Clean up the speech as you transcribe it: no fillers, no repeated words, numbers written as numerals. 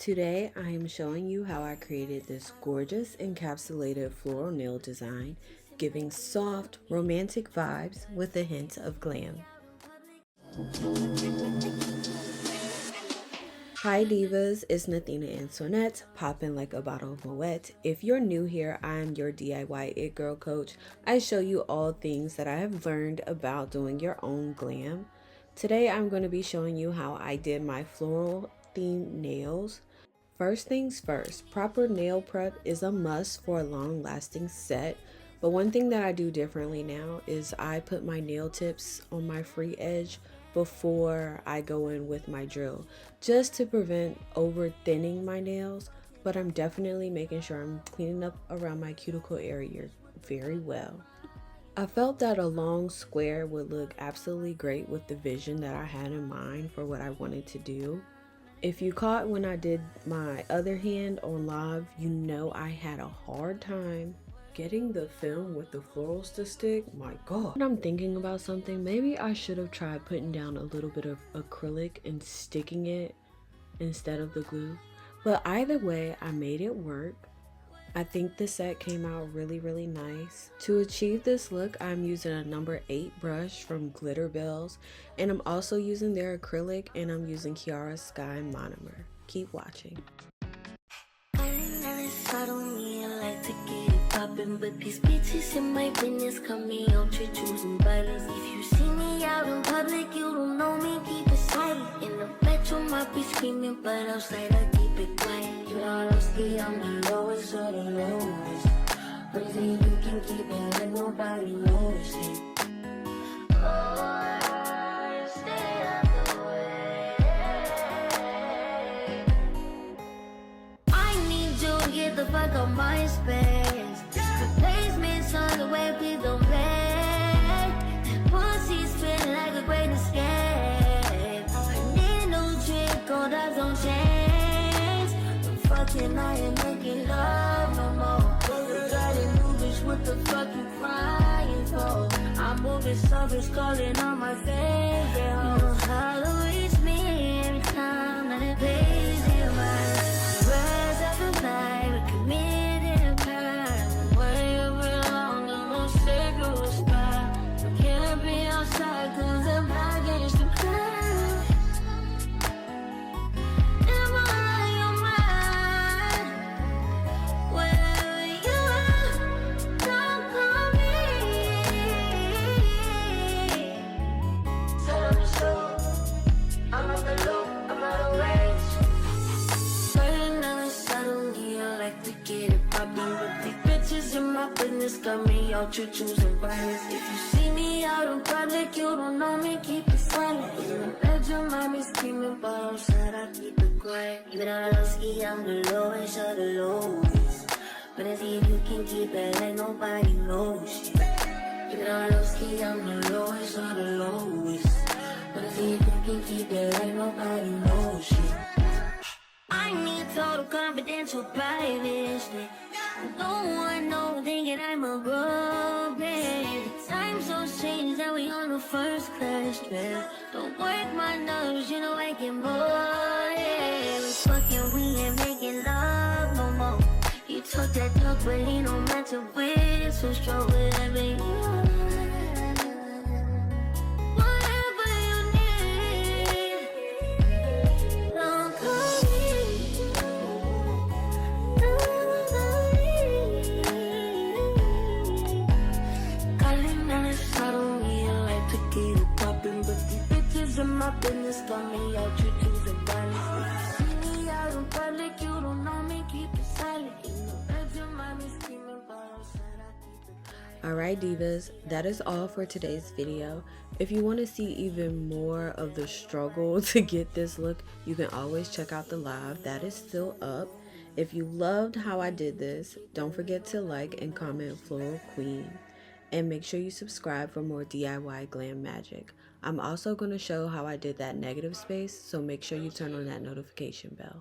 Today I am showing you how I created this gorgeous encapsulated floral nail design, giving soft, romantic vibes with a hint of glam. Hi Divas, it's Nathina Antoinette, popping like a bottle of Moet. If you're new here, I am your DIY It Girl coach. I show you all things that I have learned about doing your own glam. Today I'm going to be showing you how I did my floral themed nails. First things first, proper nail prep is a must for a long-lasting set. But one thing that I do differently now is I put my nail tips on my free edge before I go in with my drill, just to prevent over thinning my nails. But I'm definitely making sure I'm cleaning up around my cuticle area very well. I felt that a long square would look absolutely great with the vision that I had in mind for what I wanted to do. If you caught when I did my other hand on live, you know I had a hard time getting the film with the florals to stick. My god. When I'm thinking about something, maybe I should have tried putting down a little bit of acrylic and sticking it instead of the glue. But either way, I made it work. I think the set came out really nice. To achieve this look, I'm using a number 8 brush from Glitter Bells, and I'm also using their acrylic, and I'm using Kiara Sky monomer. Keep watching. But these bitches in my business come me out to choosing violence. If you see me out in public, you don't know me, keep it silent. In the bedroom, I be screaming, but outside, I keep it quiet. You know, I'm the lowest of the lowest. But if you can keep it, let nobody notice it. Stay out the way. I need you to get the fuck out my space. Replacements on the way, please don't play. Pussy spin like a great escape. I need a new trick, gold eyes on chains. I'm fucking, I ain't making love no more. You got a new bitch, what the fuck you crying for? I'm moving service, calling on my favorite hoe. You know how to reach me every time that it plays in my rise up the night, we committed a crime. Cause I'm not against the crowd. Am I on your mind? Wherever you are, don't call me. Set on the show, I'm on the loop, I'm out of range. Burning on the suddenly, I like to get it poppin'. But these bitches in my business got me out to choosing violence. If you see me out in public, you don't know me, keep it silent. In the bedroom, I be screaming, but outside, I keep it quiet. Even though I low ski, I'm the lowest of the lowest. But I see if you can keep it, like nobody knows shit. Even though I low ski, I'm the lowest of the lowest. But I see if you can keep it, like nobody knows shit. I need total confidential privacy. No one knows, thinking I'm a groupie. Time so strange that we on the first class trip. Don't work my nerves, you know I get bored. Yeah, we fucking, we ain't making love no more. You talk that talk, but he don't match up with. So strong with every whatever you need. Don't call me. My business got me out to choose a balance. See me out in public, you don't know me, keep it silent. In the bedroom, I be screaming, but outside, I keep it quiet. Alright divas, that is all for today's video. If you want to see even more of the struggle to get this look, you can always check out the live. That is still up. If you loved how I did this, don't forget to like and comment Floral Queen. And make sure you subscribe for more DIY glam magic. I'm also going to show how I did that negative space, so make sure you turn on that notification bell.